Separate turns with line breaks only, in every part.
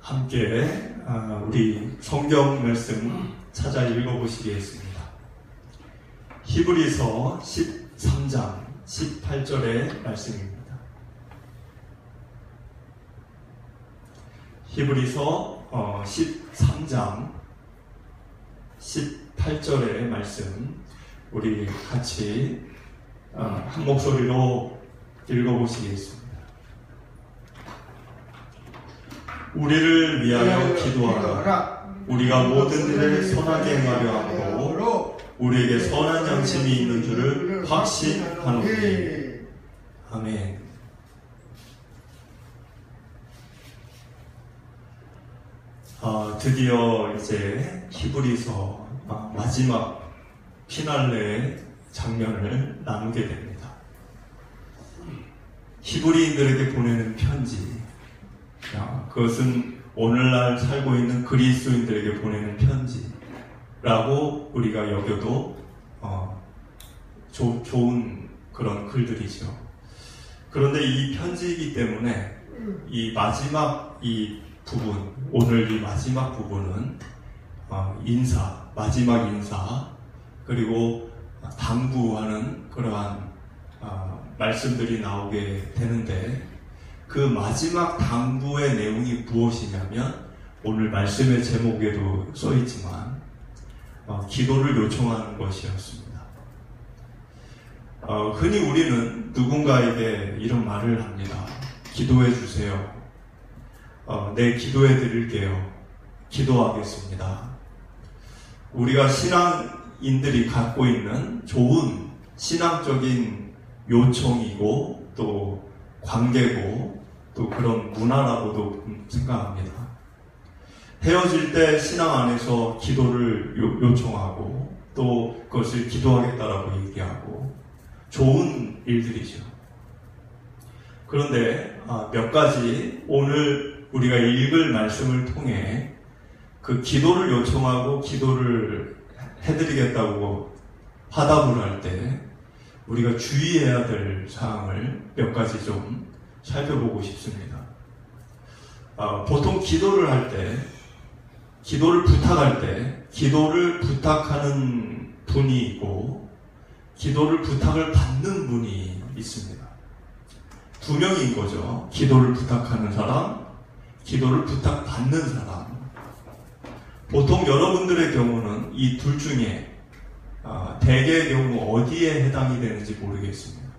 함께 우리 성경 말씀 찾아 읽어보시겠습니다. 히브리서 13장 18절의 말씀입니다. 히브리서 13장 18절의 말씀 우리 같이 한 목소리로 읽어보시겠습니다. 우리를 위하여 기도하라. 우리가 모든 일을 선하게 행하려 하고 우리에게 선한 양심이 있는 줄을 확신하노니. 아멘. 드디어 이제 히브리서 마지막 피날레 장면을 나누게 됩니다. 히브리인들에게 보내는 편지, 그것은 오늘날 살고 있는 그리스도인들에게 보내는 편지라고 우리가 여겨도 좋은 그런 글들이죠. 그런데 이 편지이기 때문에 이 마지막 이 부분, 오늘 이 마지막 부분은 마지막 인사, 그리고 당부하는 그러한 말씀들이 나오게 되는데, 그 마지막 당부의 내용이 무엇이냐면 오늘 말씀의 제목에도 써있지만 기도를 요청하는 것이었습니다. 흔히 우리는 누군가에게 이런 말을 합니다. 기도해 주세요. 네, 기도해 드릴게요. 기도하겠습니다. 우리가 신앙인들이 갖고 있는 좋은 신앙적인 요청이고 또 관계고 또 그런 문화라고도 생각합니다. 헤어질 때 신앙 안에서 기도를 요청하고 또 그것을 기도하겠다라고 얘기하고 좋은 일들이죠. 그런데 몇 가지 오늘 우리가 읽을 말씀을 통해 그 기도를 요청하고 기도를 해드리겠다고 화답을 할 때 우리가 주의해야 될 사항을 몇 가지 좀 살펴보고 싶습니다. 보통 기도를 할 때, 기도를 부탁할 때, 기도를 부탁하는 분이 있고, 기도를 부탁을 받는 분이 있습니다. 두 명인 거죠. 기도를 부탁하는 사람, 기도를 부탁받는 사람. 보통 여러분들의 경우는 이 둘 중에 대개의 경우 어디에 해당이 되는지 모르겠습니다.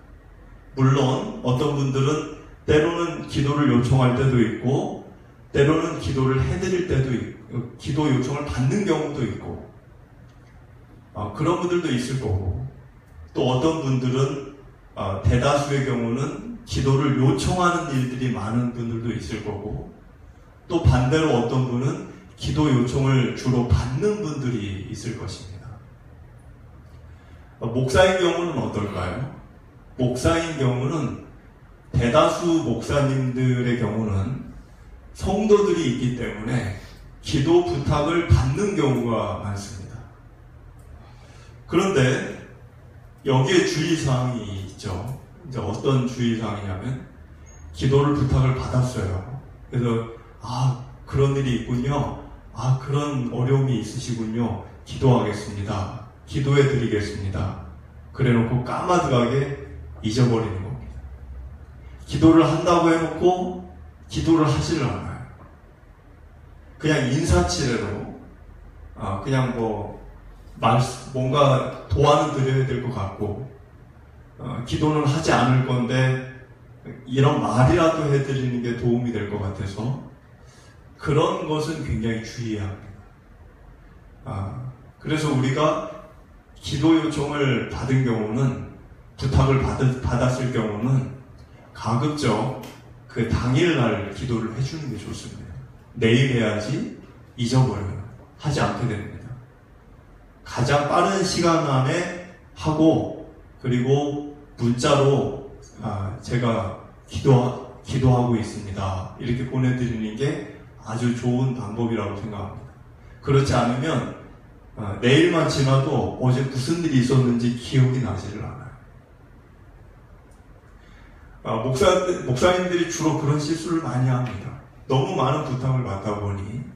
물론 어떤 분들은 때로는 기도를 요청할 때도 있고 때로는 기도를 해드릴 때도 있고 기도 요청을 받는 경우도 있고 그런 분들도 있을 거고, 또 어떤 분들은 대다수의 경우는 기도를 요청하는 일들이 많은 분들도 있을 거고, 또 반대로 어떤 분은 기도 요청을 주로 받는 분들이 있을 것입니다. 목사인 경우는 어떨까요? 목사인 경우는 대다수 목사님들의 경우는 성도들이 있기 때문에 기도 부탁을 받는 경우가 많습니다. 그런데 여기에 주의사항이 있죠. 이제 어떤 주의사항이냐면 기도를 부탁을 받았어요. 그래서 그런 일이 있군요. 그런 어려움이 있으시군요. 기도하겠습니다. 기도해 드리겠습니다. 그래 놓고 까마득하게 잊어버리는 겁니다. 기도를 한다고 해놓고 기도를 하지를 않아요. 그냥 인사치레로 그냥 뭔가 도와는 드려야 될 것 같고 기도는 하지 않을 건데 이런 말이라도 해드리는 게 도움이 될 것 같아서 그런 것은 굉장히 주의해야 합니다. 그래서 우리가 기도 요청을 받은 경우는, 부탁을 받았을 경우는 가급적 그 당일날 기도를 해주는 게 좋습니다. 내일 해야지 잊어버려요. 하지 않게 됩니다. 가장 빠른 시간 안에 하고, 그리고 문자로 제가 기도하고 있습니다. 이렇게 보내드리는 게 아주 좋은 방법이라고 생각합니다. 그렇지 않으면 내일만 지나도 어제 무슨 일이 있었는지 기억이 나지를 않아요. 목사님들이 주로 그런 실수를 많이 합니다. 너무 많은 부탁을 받다 보니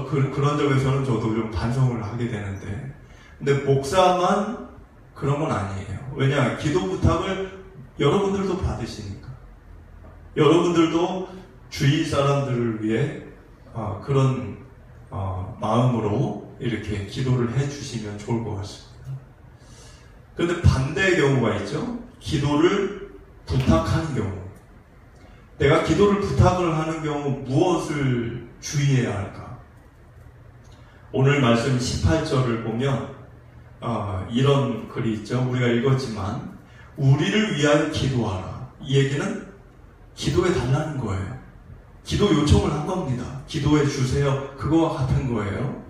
그런 점에서는 저도 좀 반성을 하게 되는데, 근데 목사만 그런 건 아니에요. 왜냐, 기도 부탁을 여러분들도 받으시니까. 여러분들도 주위 사람들을 위해 그런 마음으로 이렇게 기도를 해주시면 좋을 것 같습니다. 그런데 반대의 경우가 있죠. 기도를 부탁하는 경우. 내가 기도를 부탁을 하는 경우 무엇을 주의해야 할까? 오늘 말씀 18절을 보면 이런 글이 있죠. 우리가 읽었지만 우리를 위하여 기도하라. 이 얘기는 기도해 달라는 거예요. 기도 요청을 한 겁니다. 기도해 주세요. 그거와 같은 거예요.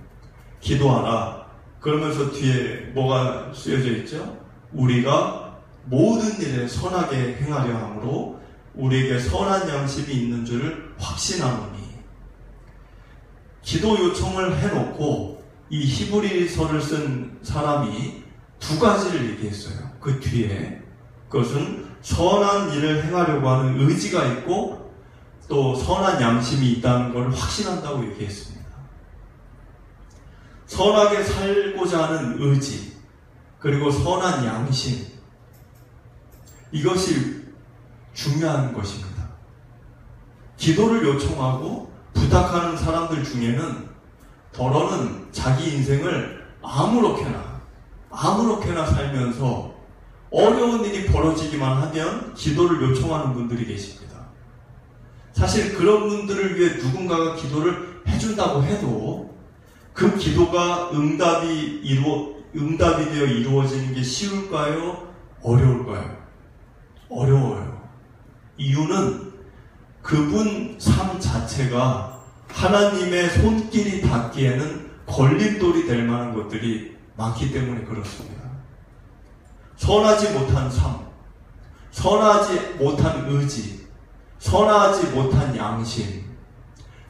기도하라. 그러면서 뒤에 뭐가 쓰여져 있죠? 우리가 모든 일에 선하게 행하려 함으로 우리에게 선한 양심이 있는 줄을 확신하노니. 기도 요청을 해놓고 이 히브리서를 쓴 사람이 두 가지를 얘기했어요. 그 뒤에. 그것은 선한 일을 행하려고 하는 의지가 있고 또 선한 양심이 있다는 걸 확신한다고 얘기했습니다. 선하게 살고자 하는 의지, 그리고 선한 양심, 이것이 중요한 것입니다. 기도를 요청하고 부탁하는 사람들 중에는 더러는 자기 인생을 아무렇게나 살면서 어려운 일이 벌어지기만 하면 기도를 요청하는 분들이 계십니다. 사실 그런 분들을 위해 누군가가 기도를 해준다고 해도 그 기도가 응답이 되어 이루어지는 게 쉬울까요? 어려울까요? 어려워요. 이유는 그분 삶 자체가 하나님의 손길이 닿기에는 걸림돌이 될 만한 것들이 많기 때문에 그렇습니다. 선하지 못한 삶, 선하지 못한 의지, 선하지 못한 양심,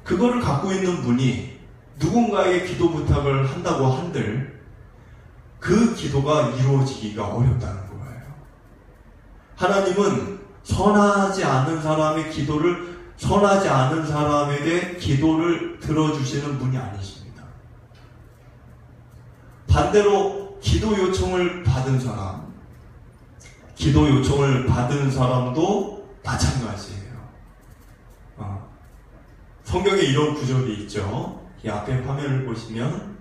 그거를 갖고 있는 분이 누군가에게 기도 부탁을 한다고 한들 그 기도가 이루어지기가 어렵다는 거예요. 하나님은 선하지 않은 사람에게 기도를 들어주시는 분이 아니십니다. 반대로 기도 요청을 받은 사람도 마찬가지예요. 성경에 이런 구절이 있죠. 이 앞에 화면을 보시면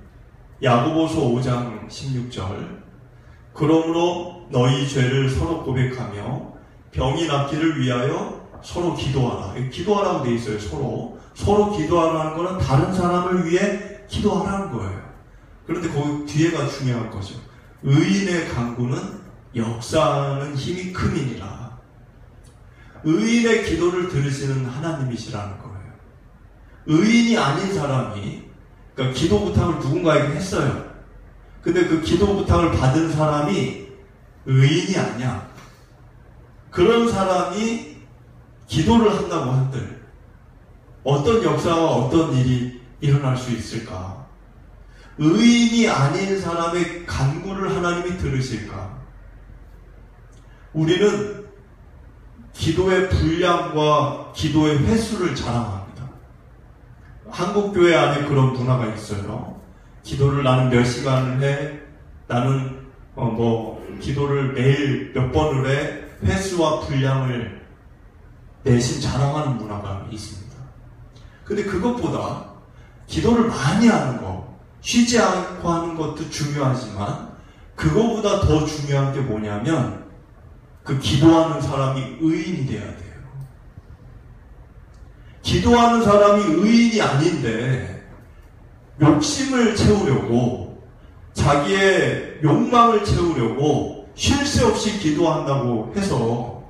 야고보서 5장 16절, 그러므로 너희 죄를 서로 고백하며 병이 낫기를 위하여 서로 기도하라. 기도하라고 돼 있어요. 서로 기도하라는 거는 다른 사람을 위해 기도하라는 거예요. 그런데 거기 뒤에가 중요한 거죠. 의인의 간구는 역사하는 힘이 큼이니라. 의인의 기도를 들으시는 하나님이시라는 거예요. 의인이 아닌 사람이, 그러니까 기도 부탁을 누군가에게 했어요. 근데 그 기도 부탁을 받은 사람이 의인이 아니야. 그런 사람이 기도를 한다고 한들 어떤 역사와 어떤 일이 일어날 수 있을까? 의인이 아닌 사람의 간구를 하나님이 들으실까? 우리는 기도의 분량과 기도의 횟수를 자랑합니다. 한국교회 안에 그런 문화가 있어요. 기도를 나는 몇 시간을 해, 나는 기도를 매일 몇 번을 해, 횟수와 분량을 내심 자랑하는 문화가 있습니다. 근데 그것보다 기도를 많이 하는 거, 쉬지 않고 하는 것도 중요하지만 그거보다 더 중요한 게 뭐냐면 그 기도하는 사람이 의인이 돼야 돼요. 기도하는 사람이 의인이 아닌데 욕심을 채우려고, 자기의 욕망을 채우려고 쉴 새 없이 기도한다고 해서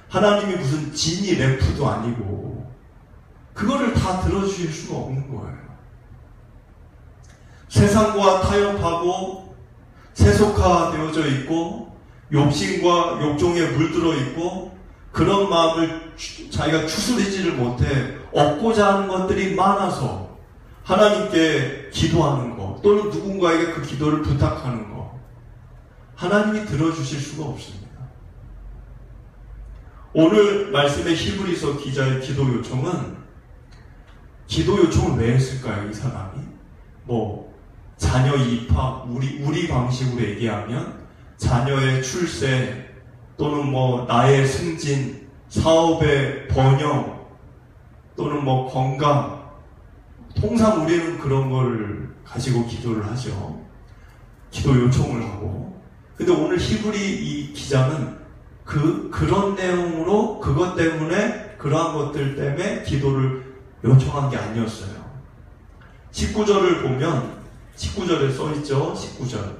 하나님이 무슨 지니 램프도 아니고 그거를 다 들어주실 수가 없는 거예요. 세상과 타협하고 세속화되어져 있고 욕심과 욕종에 물들어 있고 그런 마음을 자기가 추스리지를 못해 얻고자 하는 것들이 많아서 하나님께 기도하는 것, 또는 누군가에게 그 기도를 부탁하는 것, 하나님이 들어주실 수가 없습니다. 오늘 말씀의 히브리서 기자의 기도 요청은 기도 요청을 왜 했을까요? 이 사람이 자녀 입학, 우리 방식으로 얘기하면 자녀의 출세 또는 나의 승진, 사업의 번영 또는 건강, 통상 우리는 그런 걸 가지고 기도를 하죠. 기도 요청을 하고. 근데 오늘 히브리 이 기자는 그런 내용으로 그것 때문에 그러한 것들 때문에 기도를 요청한 게 아니었어요. 19절을 보면 19절에 써있죠. 19절.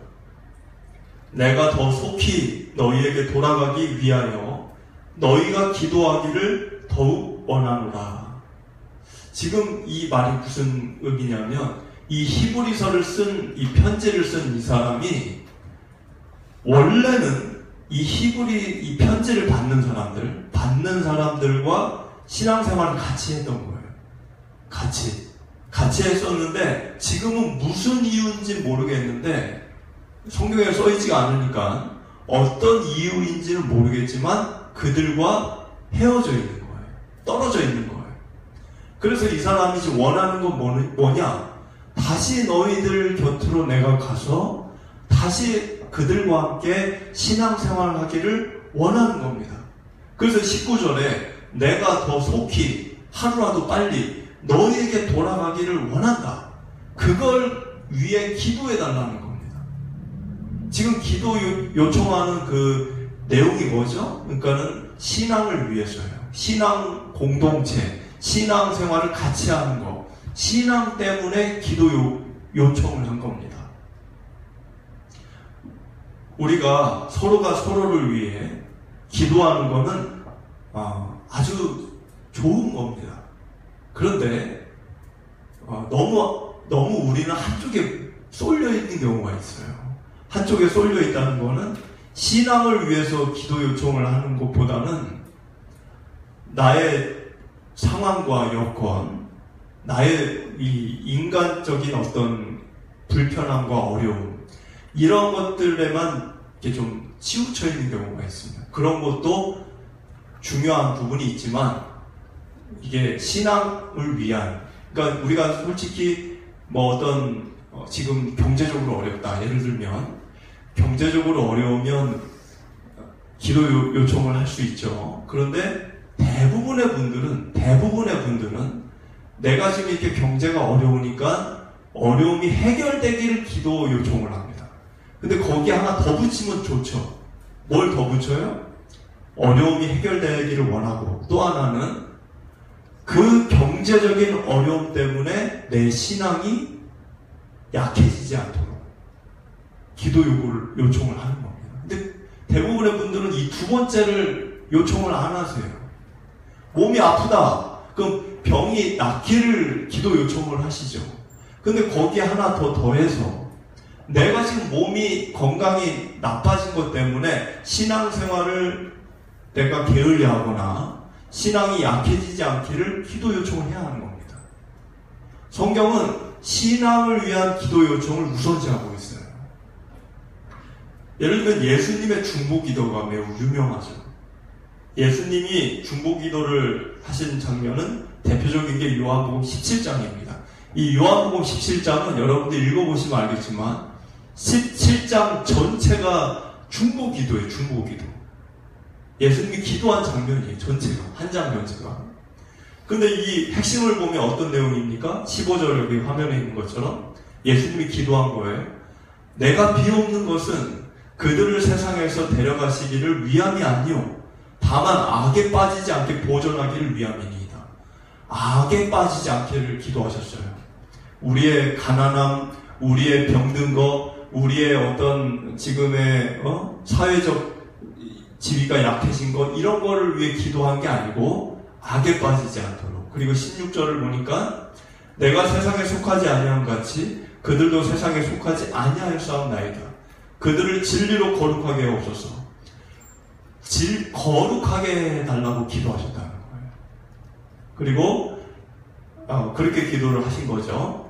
내가 더 속히 너희에게 돌아가기 위하여 너희가 기도하기를 더욱 원하노라. 지금 이 말이 무슨 의미냐면 이 히브리서를 이 편지를 쓴 이 사람이 원래는 이 편지를 받는 사람들과 신앙생활을 같이 했던 거예요. 같이 했었는데 지금은 무슨 이유인지 모르겠는데 성경에 써있지가 않으니까 어떤 이유인지는 모르겠지만 그들과 헤어져 있는 거예요. 떨어져 있는 거예요. 그래서 이 사람이 지금 원하는 건 뭐냐? 다시 너희들 곁으로 내가 가서 다시 그들과 함께 신앙생활을 하기를 원하는 겁니다. 그래서 19절에 내가 더 속히 하루라도 빨리 너희에게 돌아가기를 원한다. 그걸 위해 기도해달라는 겁니다. 지금 기도 요청하는 그 내용이 뭐죠? 그러니까는 신앙을 위해서요. 신앙 공동체, 신앙생활을 같이 하는 거, 신앙 때문에 기도 요청을 한 겁니다. 우리가 서로가 서로를 위해 기도하는 것은 아주 좋은 겁니다. 그런데 너무 우리는 한쪽에 쏠려 있는 경우가 있어요. 한쪽에 쏠려 있다는 것은 신앙을 위해서 기도 요청을 하는 것보다는 나의 상황과 여건, 나의 이 인간적인 어떤 불편함과 어려움, 이런 것들에만 이렇게 좀 치우쳐 있는 경우가 있습니다. 그런 것도 중요한 부분이 있지만 이게 신앙을 위한, 그러니까 우리가 솔직히 지금 경제적으로 어렵다, 예를 들면 경제적으로 어려우면 기도 요청을 할 수 있죠. 그런데 대부분의 분들은 내가 지금 이렇게 경제가 어려우니까 어려움이 해결되기를 기도 요청을 합니다. 근데 거기에 하나 더 붙이면 좋죠. 뭘 더 붙여요? 어려움이 해결되기를 원하고, 또 하나는 그 경제적인 어려움 때문에 내 신앙이 약해지지 않도록 기도 요청을 하는 겁니다. 근데 대부분의 분들은 이 두 번째를 요청을 안 하세요. 몸이 아프다. 그럼 병이 낫기를 기도 요청을 하시죠. 근데 거기에 하나 더 더해서 내가 지금 몸이 건강이 나빠진 것 때문에 신앙생활을 내가 게을리하거나 신앙이 약해지지 않기를 기도 요청을 해야 하는 겁니다. 성경은 신앙을 위한 기도 요청을 우선시하고 있어요. 예를 들면 예수님의 중보기도가 매우 유명하죠. 예수님이 중보기도를 하신 장면은 대표적인 게 요한복음 17장입니다. 이 요한복음 17장은 여러분들 읽어보시면 알겠지만 17장 전체가 중보기도예요. 중보기도. 예수님이 기도한 장면이에요. 전체가. 한 장 전체가. 근데 이 핵심을 보면 어떤 내용입니까? 15절 여기 화면에 있는 것처럼 예수님이 기도한 거예요. 내가 비옵는 것은 그들을 세상에서 데려가시기를 위함이 아니요 다만 악에 빠지지 않게 보존하기를 위함이니이다. 악에 빠지지 않기를 기도하셨어요. 우리의 가난함, 우리의 병든 것, 우리의 어떤 지금의 사회적 지위가 약해진 것, 이런 거를 위해 기도한 게 아니고 악에 빠지지 않도록. 그리고 16절을 보니까 내가 세상에 속하지 아니한 같이 그들도 세상에 속하지 아니하였사옵나이다. 그들을 진리로 거룩하게 하옵소서. 거룩하게 해달라고 기도하셨다는 거예요. 그리고 그렇게 기도를 하신 거죠.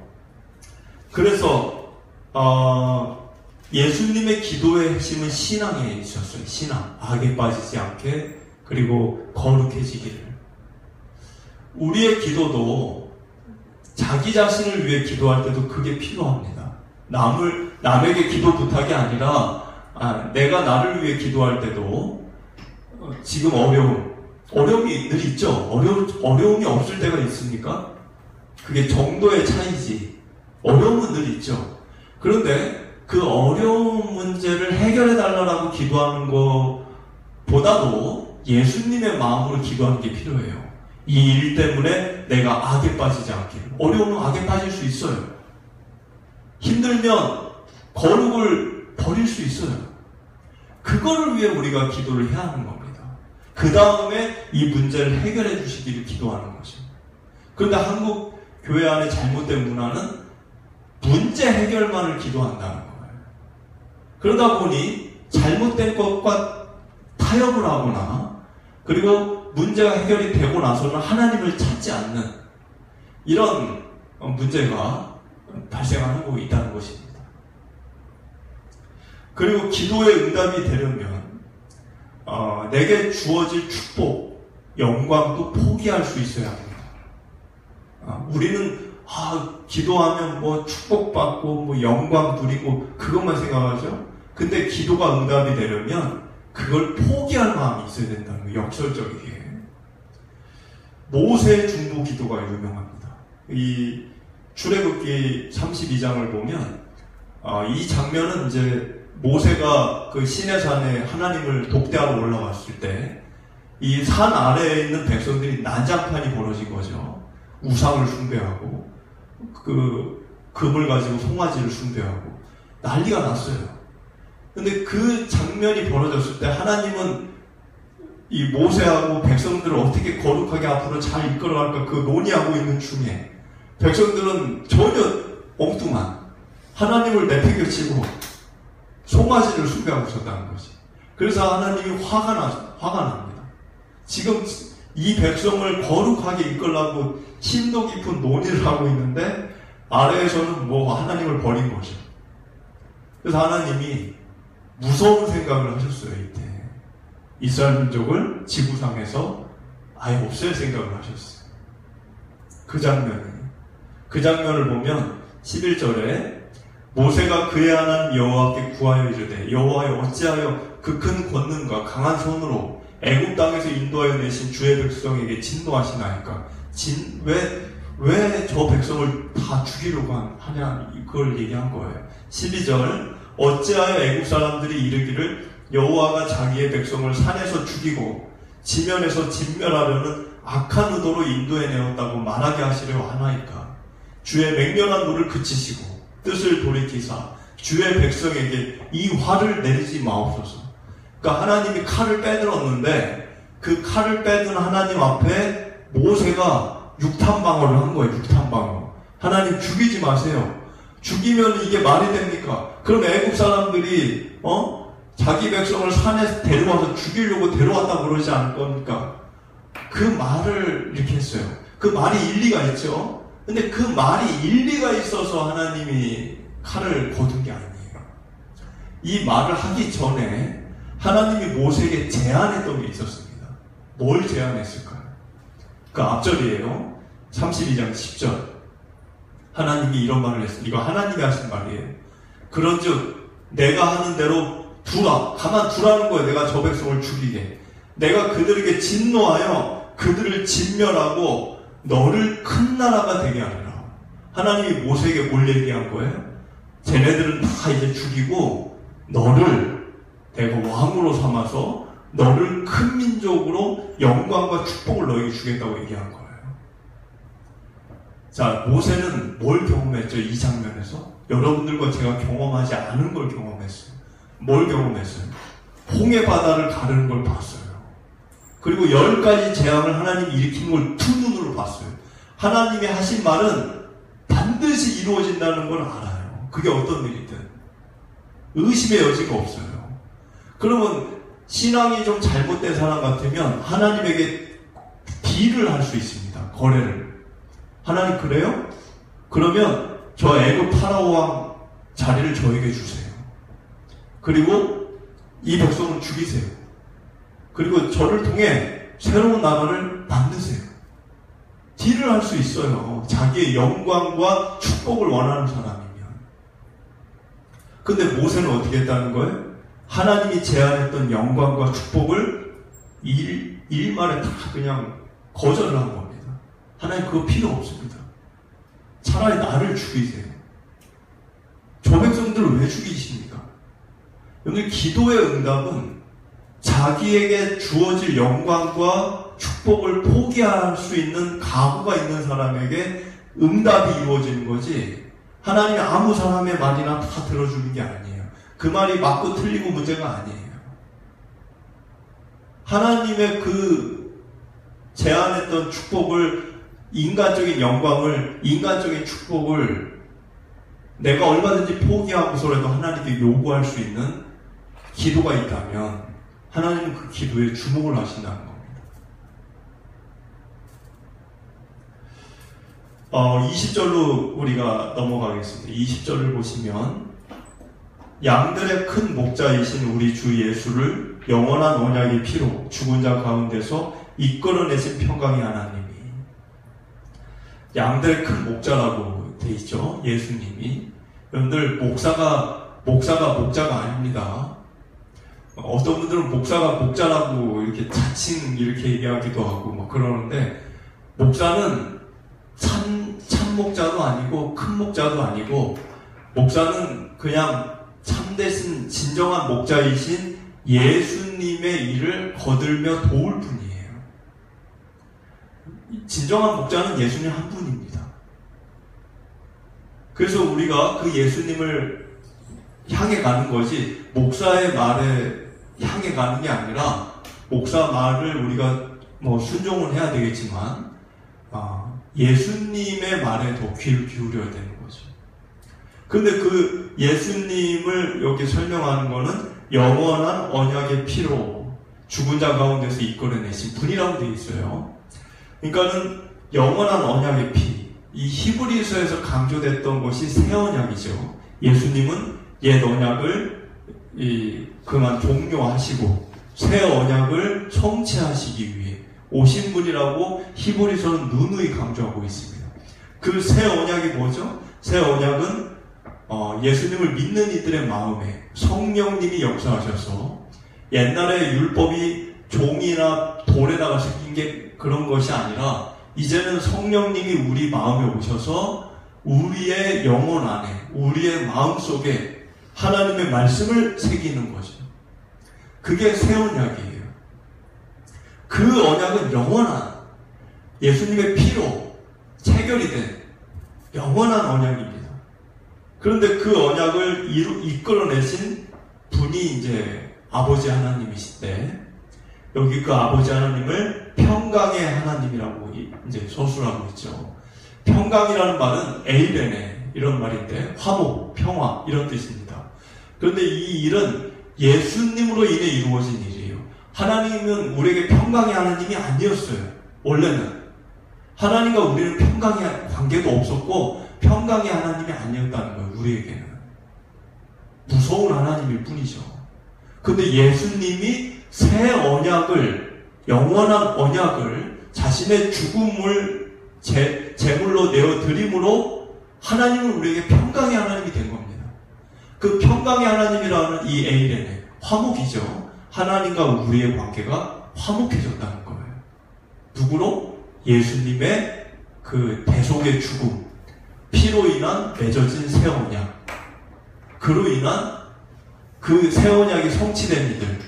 그래서 예수님의 기도의 핵심은 신앙에 있었어요. 신앙. 악에 빠지지 않게 그리고 거룩해지기를. 우리의 기도도 자기 자신을 위해 기도할 때도 그게 필요합니다. 남에게 기도 부탁이 아니라 내가 나를 위해 기도할 때도 지금 어려움이 늘 있죠. 어려움이 없을 때가 있습니까? 그게 정도의 차이지. 어려움은 늘 있죠. 그런데 그 어려운 문제를 해결해 달라고 기도하는 것보다도 예수님의 마음으로 기도하는 게 필요해요. 이 일 때문에 내가 악에 빠지지 않기를. 어려우면 악에 빠질 수 있어요. 힘들면 거룩을 버릴 수 있어요. 그거를 위해 우리가 기도를 해야 하는 겁니다. 그 다음에 이 문제를 해결해 주시기를 기도하는 거죠. 그런데 한국 교회 안에 잘못된 문화는 문제 해결만을 기도한다는 거예요. 그러다 보니 잘못된 것과 타협을 하거나 그리고 문제가 해결이 되고 나서는 하나님을 찾지 않는 이런 문제가 발생하고 있다는 것입니다. 그리고 기도의 응답이 되려면 내게 주어질 축복, 영광도 포기할 수 있어야 합니다. 우리는 기도하면 뭐 축복받고 뭐 영광 누리고 그것만 생각하죠. 근데 기도가 응답이 되려면 그걸 포기할 마음이 있어야 된다는 거예요. 역설적이게. 모세의 중보 기도가 유명합니다. 이 출애굽기 32장을 보면 이 장면은 이제 모세가 그 시내산에 하나님을 독대하러 올라갔을 때 이 산 아래에 있는 백성들이 난장판이 벌어진 거죠. 우상을 숭배하고 그 금을 가지고 송아지를 숭배하고 난리가 났어요. 근데 그 장면이 벌어졌을 때 하나님은 이 모세하고 백성들을 어떻게 거룩하게 앞으로 잘 이끌어갈까 그 논의하고 있는 중에 백성들은 전혀 엉뚱한 하나님을 내팽개치고 송아지를 숭배하고 있었다는 거지. 그래서 하나님이 화가 납니다. 지금 이 백성을 거룩하게 이끌라고 심도 깊은 논의를 하고 있는데 아래에서는 뭐 하나님을 버린 거죠. 그래서 하나님이 무서운 생각을 하셨어요. 이때 이스라엘 민족을 지구상에서 아예 없앨 생각을 하셨어요. 그 장면을 보면 11절에 모세가 그의 하나님 여호와께 구하여 이르되 여호와여 어찌하여 그 큰 권능과 강한 손으로 애굽 땅에서 인도하여 내신 주의 백성에게 진노하시나이까? 왜 저 백성을 다 죽이려고 하냐? 그걸 얘기한 거예요. 12절 어찌하여 애굽 사람들이 이르기를 여호와가 자기의 백성을 산에서 죽이고 지면에서 진멸하려는 악한 의도로 인도해 내었다고 말하게 하시려 하나이까? 주의 맹렬한 노를 그치시고 뜻을 돌이키사 주의 백성에게 이 화를 내리지 마옵소서. 그러니까 하나님이 칼을 빼들었는데 그 칼을 빼든 하나님 앞에 모세가 육탄방어를 한 거예요. 육탄방어. 하나님 죽이지 마세요. 죽이면 이게 말이 됩니까? 그럼 애굽 사람들이 자기 백성을 산에 데려와서 죽이려고 데려왔다고 그러지 않을 겁니까? 그 말을 이렇게 했어요. 그 말이 일리가 있죠. 근데 그 말이 일리가 있어서 하나님이 칼을 거둔 게 아니에요. 이 말을 하기 전에 하나님이 모세에게 제안했던 게 있었습니다. 뭘 제안했을까요? 그 앞절이에요. 32장 10절. 하나님이 이런 말을 했어요. 이거 하나님이 하신 말이에요. 그런즉 내가 하는 대로 가만 두라는 거예요. 내가 저 백성을 죽이게. 내가 그들에게 진노하여 그들을 진멸하고 너를 큰 나라가 되게 하리라. 하나님이 모세에게 뭘 얘기한 거예요? 쟤네들은 다 이제 죽이고 너를 내가 왕으로 삼아서 너를 큰 민족으로 영광과 축복을 너에게 주겠다고 얘기한 거예요. 자, 모세는 뭘 경험했죠? 이 장면에서? 여러분들과 제가 경험하지 않은 걸 경험했어요. 뭘 경험했어요? 홍해 바다를 가르는 걸 봤어요. 그리고 10가지 재앙을 하나님이 일으키는 걸 두 눈으로 봤어요. 하나님이 하신 말은 반드시 이루어진다는 걸 알아요. 그게 어떤 일이든. 의심의 여지가 없어요. 그러면 신앙이 좀 잘못된 사람 같으면 하나님에게 딜을 할 수 있습니다. 거래를. 하나님 그래요? 그러면 저 애굽 파라오 왕 자리를 저에게 주세요. 그리고 이 백성을 죽이세요. 그리고 저를 통해 새로운 나라를 만드세요. 딜을 할 수 있어요. 자기의 영광과 축복을 원하는 사람이면. 근데 모세는 어떻게 했다는 거예요? 하나님이 제안했던 영광과 축복을 일말에 다 그냥 거절을 한 겁니다. 하나님 그거 필요 없습니다. 차라리 나를 죽이세요. 저 백성들을 왜 죽이십니까? 여러분, 기도의 응답은 자기에게 주어질 영광과 축복을 포기할 수 있는 각오가 있는 사람에게 응답이 이루어지는 거지, 하나님이 아무 사람의 말이나 다 들어주는 게 아니에요. 그 말이 맞고 틀리고 문제가 아니에요. 하나님의 그 제안했던 축복을, 인간적인 영광을, 인간적인 축복을 내가 얼마든지 포기하고서라도 하나님께 요구할 수 있는 기도가 있다면 하나님은 그 기도에 주목을 하신다는 겁니다. 20절로 우리가 넘어가겠습니다. 20절을 보시면, 양들의 큰 목자이신 우리 주 예수를 영원한 언약의 피로 죽은 자 가운데서 이끌어내신 평강의 하나님이, 양들의 큰 목자라고 돼 있죠. 예수님이. 여러분들, 목자가 아닙니다. 어떤 분들은 목사가 목자라고 이렇게 자칭 이렇게 얘기하기도 하고 뭐 그러는데, 목사는 참 목자도 아니고 큰 목자도 아니고, 목사는 그냥 참되신 진정한 목자이신 예수님의 일을 거들며 도울 분이에요. 진정한 목자는 예수님 한 분입니다. 그래서 우리가 그 예수님을 향해 가는 것이 목사의 말에 향해 가는 게 아니라, 목사 말을 우리가 뭐 순종을 해야 되겠지만 예수님의 말에 더 귀를 기울여야 되는 거죠. 근데 그 예수님을 여기 설명하는 거는 영원한 언약의 피로 죽은 자 가운데서 이끌어내신 분이라고 되어 있어요. 그러니까는 영원한 언약의 피, 이 히브리서에서 강조됐던 것이 새 언약이죠. 예수님은 옛 언약을 그만 종료하시고 새 언약을 성취하시기 위해 오신 분이라고 히브리서는 누누이 강조하고 있습니다. 그 새 언약이 뭐죠? 새 언약은 예수님을 믿는 이들의 마음에 성령님이 역사하셔서, 옛날에 율법이 종이나 돌에다가 새긴 게 그런 것이 아니라 이제는 성령님이 우리 마음에 오셔서 우리의 영혼 안에, 우리의 마음 속에 하나님의 말씀을 새기는 거죠. 그게 새 언약이에요. 그 언약은 영원한 예수님의 피로 체결이 된 영원한 언약입니다. 그런데 그 언약을 이끌어내신 분이 이제 아버지 하나님이신데, 여기 그 아버지 하나님을 평강의 하나님이라고 이제 서술하고 있죠. 평강이라는 말은 에이레네 이런 말인데, 화목, 평화 이런 뜻입니다. 그런데 이 일은 예수님으로 인해 이루어진 일이에요. 하나님은 우리에게 평강의 하나님이 아니었어요. 원래는 하나님과 우리는 평강의 관계도 없었고 평강의 하나님이 아니었다는 거예요. 우리에게는 무서운 하나님일 뿐이죠. 근데 예수님이 새 언약을, 영원한 언약을 자신의 죽음을 제물로 내어드림으로 하나님은 우리에게 평강의 하나님이 된 겁니다. 그 평강의 하나님이라는 이 에이레네, 화목이죠. 하나님과 우리의 관계가 화목해졌다는 거예요. 누구로? 예수님의 그 대속의 죽음, 피로 인한 맺어진 새 언약, 그로 인한 그 새 언약이 성취된 이들,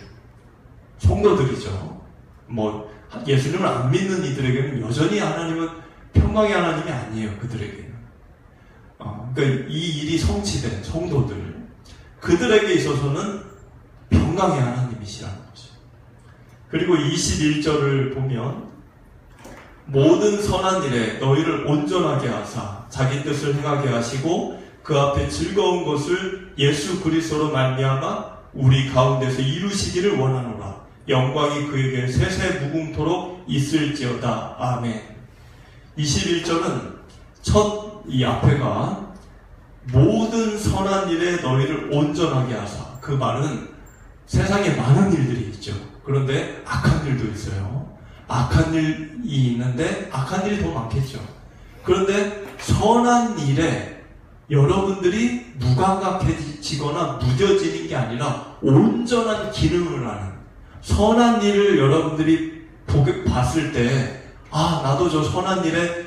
성도들이죠. 뭐 예수님을 안 믿는 이들에게는 여전히 하나님은 평강의 하나님이 아니에요. 그들에게는. 그러니까 이 일이 성취된 성도들, 그들에게 있어서는 평강의 하나님이시라는 거죠. 그리고 21절을 보면, 모든 선한 일에 너희를 온전하게 하사 자기 뜻을 행하게 하시고 그 앞에 즐거운 것을 예수 그리스도로 말미암아 우리 가운데서 이루시기를 원하노라. 영광이 그에게 세세 무궁토록 있을지어다. 아멘. 21절은 첫 이 앞에가 모든 선한 일에 너희를 온전하게 하사, 그 말은 세상에 많은 일들이 있죠. 그런데 악한 일도 있어요. 악한 일이 있는데 악한 일이 더 많겠죠. 그런데 선한 일에 여러분들이 무감각해지거나 무뎌지는 게 아니라 온전한 기능을 하는 선한 일을 여러분들이 봤을 때 나도 저 선한 일에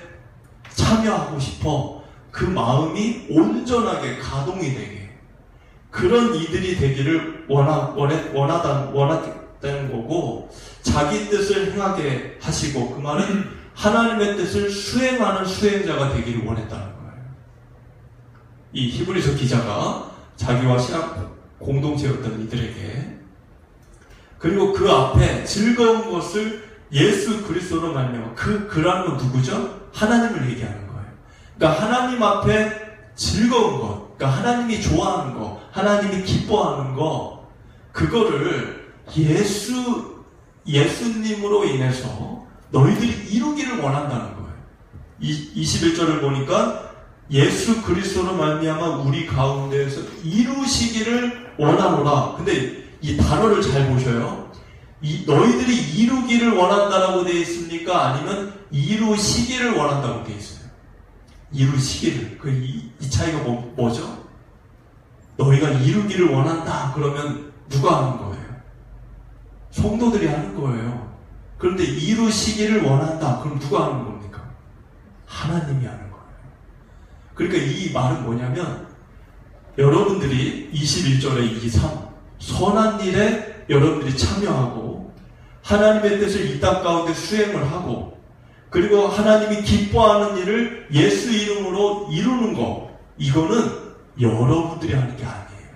참여하고 싶어. 그 마음이 온전하게 가동이 되게 그런 이들이 되기를 원하다는 거고 자기 뜻을 행하게 하시고 그 말은 하나님의 뜻을 수행하는 수행자가 되기를 원했다는 거예요. 이 히브리서 기자가 자기와 신학 공동체였던 이들에게 그리고 그 앞에 즐거운 것을 예수 그리스도로 말미암아 그라는 건 누구죠? 하나님을 얘기하는 거예요. 그러니까 하나님 앞에 즐거운 것, 그러니까 하나님이 좋아하는 거, 하나님이 기뻐하는 거, 그거를 예수님으로 인해서 너희들이 이루기를 원한다는 거예요. 21절을 보니까 예수 그리스도로 말미암아 우리 가운데에서 이루시기를 원하노라. 근데 이 단어를 잘 보셔요. 너희들이 이루기를 원한다라고 되어 있습니까? 아니면 이루시기를 원한다고 되어 있어요. 이루시기를. 이 차이가 뭐죠? 너희가 이루기를 원한다. 그러면 누가 하는 거예요? 성도들이 하는 거예요. 그런데 이루시기를 원한다. 그럼 누가 하는 겁니까? 하나님이 하는 거예요. 그러니까 이 말은 뭐냐면 여러분들이 21절에 2, 3 선한 일에 여러분들이 참여하고 하나님의 뜻을 이 땅 가운데 수행을 하고 그리고 하나님이 기뻐하는 일을 예수 이름으로 이루는 거 이거는 여러분들이 하는 게 아니에요.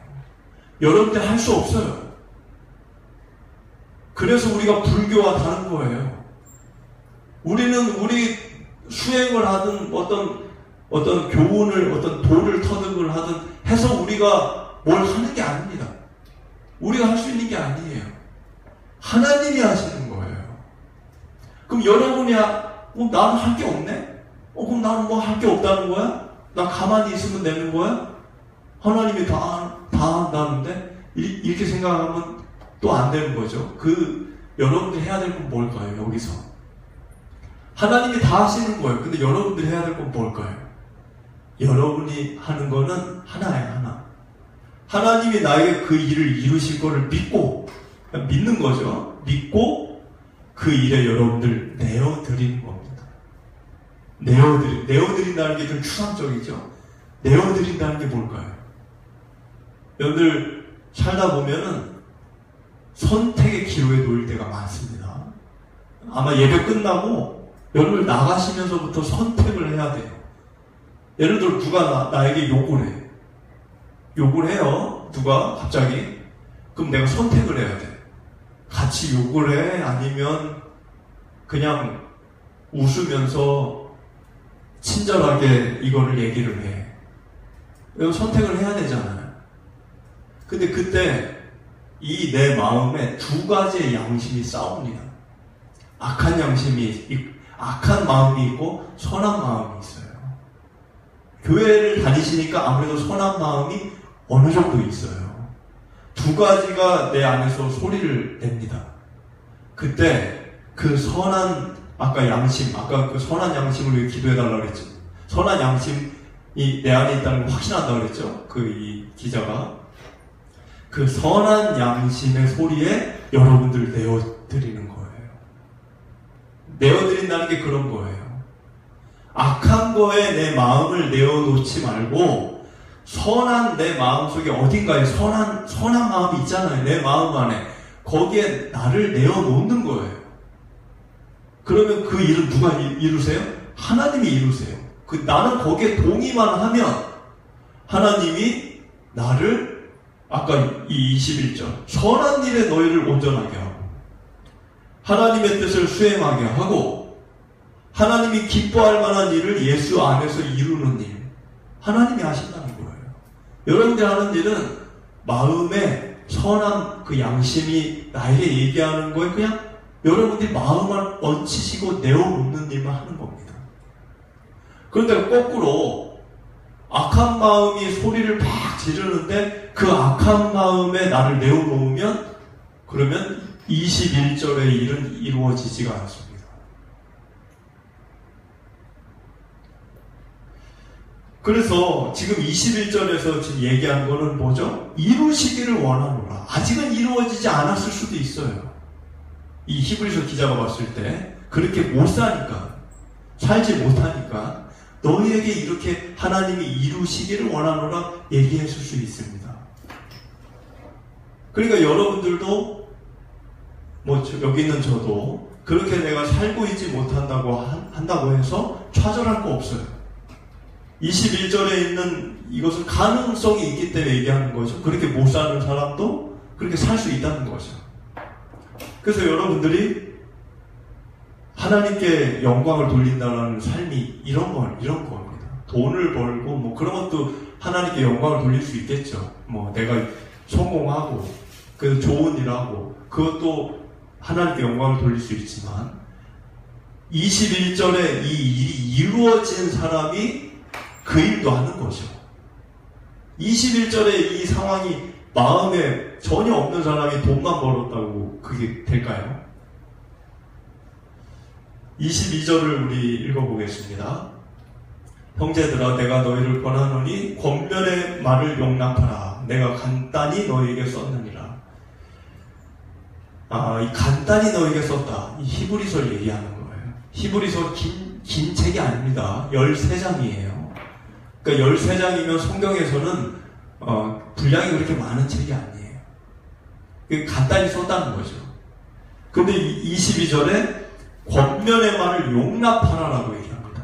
여러분들이 할 수 없어요. 그래서 우리가 불교와 다른 거예요. 우리는 우리 수행을 하든 어떤 교훈을 어떤 도를 터득을 하든 해서 우리가 뭘 하는 게 아닙니다. 우리가 할 수 있는 게 아니에요. 하나님이 하시는 거예요. 그럼 여러분이 나는 할 게 없네? 그럼 나는 뭐 할 게 없다는 거야? 나 가만히 있으면 되는 거야? 하나님이 다 한다는데? 이렇게 생각하면 또 안 되는 거죠. 여러분들이 해야 될 건 뭘까요? 여기서. 하나님이 다 하시는 거예요. 근데 여러분들이 해야 될 건 뭘까요? 여러분이 하는 거는 하나예요, 하나. 하나님이 나에게 그 일을 이루실 거를 믿는 거죠. 믿고 그 일에 여러분들 내어드리는 겁니다. 내어드린다는 게 좀 추상적이죠. 내어드린다는 게 뭘까요? 여러분들 살다 보면은 선택의 기로에 놓일 때가 많습니다. 아마 예배 끝나고 여러분들 나가시면서부터 선택을 해야 돼요. 예를 들어 누가 나에게 욕을 해요. 누가 갑자기. 그럼 내가 선택을 해야 돼. 같이 욕을 해? 아니면 그냥 웃으면서 친절하게 이거를 얘기를 해? 이거 선택을 해야 되잖아요. 근데 그때 이 내 마음에 두 가지의 양심이 싸웁니다. 악한 마음이 있고 선한 마음이 있어요. 교회를 다니시니까 아무래도 선한 마음이 어느 정도 있어요. 두 가지가 내 안에서 소리를 냅니다. 그때 그 선한 아까 그 선한 양심을 위해 기도해달라고 그랬죠. 선한 양심이 내 안에 있다는 걸 확신한다고 그랬죠. 이 기자가. 그 선한 양심의 소리에 여러분들 내어드리는 거예요. 내어드린다는 게 그런 거예요. 악한 거에 내 마음을 내어놓지 말고 선한 내 마음속에 어딘가에 선한 마음이 있잖아요. 내 마음 안에. 거기에 나를 내어놓는 거예요. 그러면 그 일은 누가 이루세요? 하나님이 이루세요. 나는 거기에 동의만 하면 하나님이 나를 아까 이 21절 선한 일에 너희를 온전하게 하고 하나님의 뜻을 수행하게 하고 하나님이 기뻐할 만한 일을 예수 안에서 이루는 일 하나님이 하신다는 거예요. 여러분들이 하는 일은 마음에 선한 그 양심이 나에게 얘기하는 거에 그냥 여러분들이 마음을 얹히시고 내어놓는 일만 하는 겁니다. 그런데 거꾸로 악한 마음이 소리를 팍 지르는데 그 악한 마음에 나를 내어놓으면 그러면 21절의 일은 이루어지지가 않습니다. 그래서 지금 21절에서 지금 얘기한 거는 뭐죠? 이루시기를 원하노라. 아직은 이루어지지 않았을 수도 있어요. 이 히브리서 기자가 봤을 때 그렇게 못 사니까, 살지 못하니까 너희에게 이렇게 하나님이 이루시기를 원하노라 얘기했을 수 있습니다. 그러니까 여러분들도 여기 있는 저도 그렇게 내가 살고 있지 못한다고 한다고 해서 좌절할 거 없어요. 21절에 있는 이것은 가능성이 있기 때문에 얘기하는 거죠. 그렇게 못 사는 사람도 그렇게 살 수 있다는 거죠. 그래서 여러분들이 하나님께 영광을 돌린다는 삶이 이런 겁니다. 돈을 벌고 그런 것도 하나님께 영광을 돌릴 수 있겠죠. 내가 성공하고 그 좋은 일하고 그것도 하나님께 영광을 돌릴 수 있지만 21절에 이 일이 이루어진 사람이 그 일도 하는 거죠. 21절에 이 상황이 마음에 전혀 없는 사람이 돈만 벌었다고 그게 될까요? 22절을 우리 읽어보겠습니다. 형제들아 내가 너희를 권하노니 권면의 말을 용납하라. 내가 간단히 너희에게 썼느니라. 이 간단히 너희에게 썼다. 이 히브리서를 얘기하는 거예요. 히브리서 긴 책이 아닙니다. 13장이에요. 그러니까 13장이면 성경에서는 분량이 그렇게 많은 책이 아니에요. 간단히 썼다는 거죠. 근데 22절에 권면의 말을 용납하라라고 얘기합니다.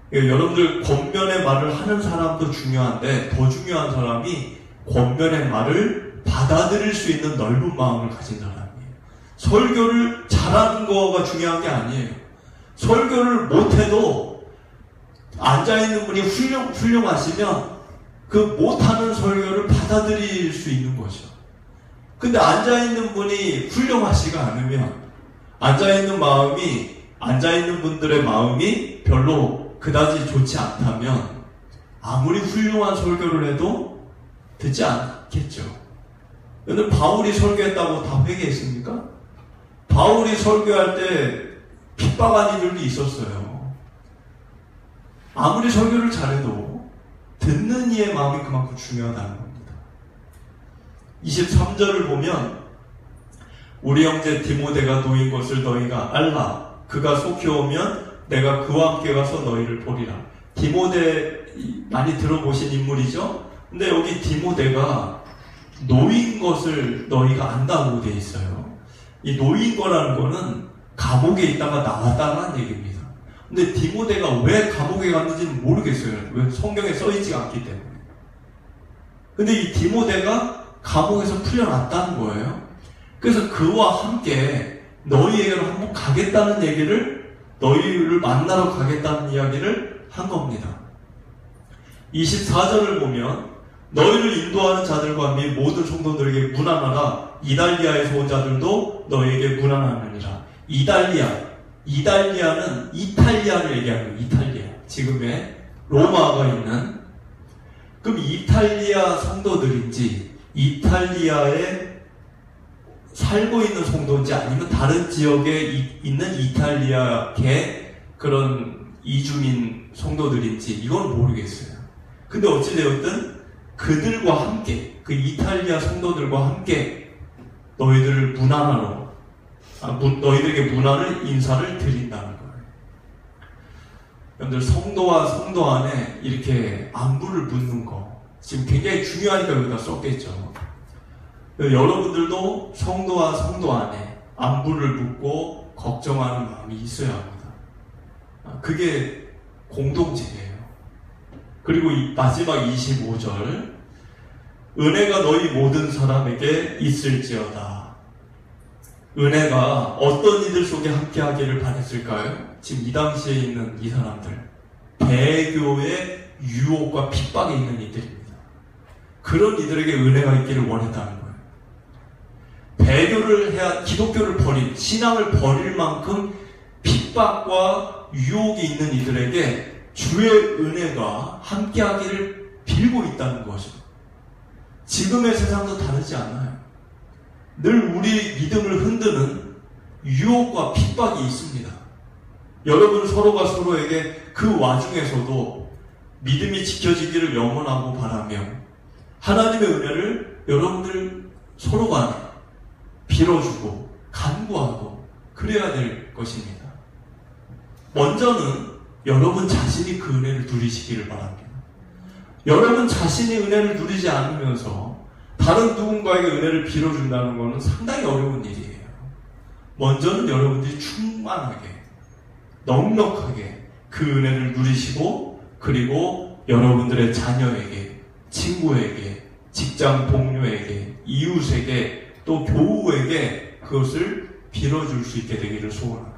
그러니까 여러분들 권면의 말을 하는 사람도 중요한데 더 중요한 사람이 권면의 말을 받아들일 수 있는 넓은 마음을 가진 사람이에요. 설교를 잘하는 거가 중요한 게 아니에요. 설교를 못해도 앉아있는 분이 훌륭하시면 그 못하는 설교를 받아들일 수 있는 거죠. 근데 앉아있는 분이 훌륭하지가 않으면 앉아있는 분들의 마음이 별로 그다지 좋지 않다면 아무리 훌륭한 설교를 해도 듣지 않겠죠. 근데 바울이 설교했다고 다 회개했습니까? 바울이 설교할 때 핍박한 이들도 있었어요. 아무리 설교를 잘해도 듣는 이의 마음이 그만큼 중요하다는 겁니다. 23절을 보면 우리 형제 디모데가 놓인 것을 너희가 알라. 그가 속히 오면 내가 그와 함께 가서 너희를 보리라. 디모데 많이 들어보신 인물이죠? 근데 여기 디모데가 놓인 것을 너희가 안다고 돼 있어요. 이 놓인 거라는 거는 감옥에 있다가 나왔다는 얘기입니다. 근데 디모데가 왜 감옥에 갔는지는 모르겠어요. 왜 성경에 써있지 않기 때문에. 근데 이 디모데가 감옥에서 풀려났다는 거예요. 그래서 그와 함께 너희에게로 한번 가겠다는 얘기를, 너희를 만나러 가겠다는 이야기를 한 겁니다. 24절을 보면 너희를 인도하는 자들과 및 모든 성도들에게 문안하라. 이달리아에서 온 자들도 너희에게 문안하느니라. 이달리아는 이탈리아를 얘기하는 거예요. 이탈리아. 지금의 로마가 있는. 그럼 이탈리아 성도들인지 이탈리아에 살고 있는 성도인지 아니면 다른 지역에 있는 이탈리아계 그런 이주민 성도들인지 이건 모르겠어요. 근데 어찌되었든 그들과 함께, 그 이탈리아 성도들과 함께 너희들을 문안하러, 너희들에게 문안을, 인사를 드린다는 거예요. 여러분들 성도와 성도 안에 이렇게 안부를 묻는 거 지금 굉장히 중요하니까 여기다 썼겠죠. 여러분들도 성도와 성도 안에 안부를 묻고 걱정하는 마음이 있어야 합니다. 그게 공동체예요. 그리고 마지막 25절, 은혜가 너희 모든 사람에게 있을지어다. 은혜가 어떤 이들 속에 함께하기를 바랬을까요? 지금 이 당시에 있는 이 사람들, 배교의 유혹과 핍박에 있는 이들입니다. 그런 이들에게 은혜가 있기를 원했다는 거예요. 배교를 해야, 기독교를 버린, 신앙을 버릴 만큼 핍박과 유혹이 있는 이들에게 주의 은혜가 함께하기를 빌고 있다는 거죠. 지금의 세상도 다르지 않아요. 늘 우리 믿음을 흔드는 유혹과 핍박이 있습니다. 여러분 서로가 서로에게 그 와중에서도 믿음이 지켜지기를 영원하고 바라며 하나님의 은혜를 여러분들 서로 간에 빌어주고 간구하고 그래야 될 것입니다. 먼저는 여러분 자신이 그 은혜를 누리시기를 바랍니다. 여러분 자신이 은혜를 누리지 않으면서 다른 누군가에게 은혜를 빌어준다는 것은 상당히 어려운 일이에요. 먼저는 여러분들이 충만하게 넉넉하게 그 은혜를 누리시고 그리고 여러분들의 자녀에게, 친구에게, 직장 동료에게, 이웃에게 또 교우에게 그것을 빌어줄 수 있게 되기를 소원합니다.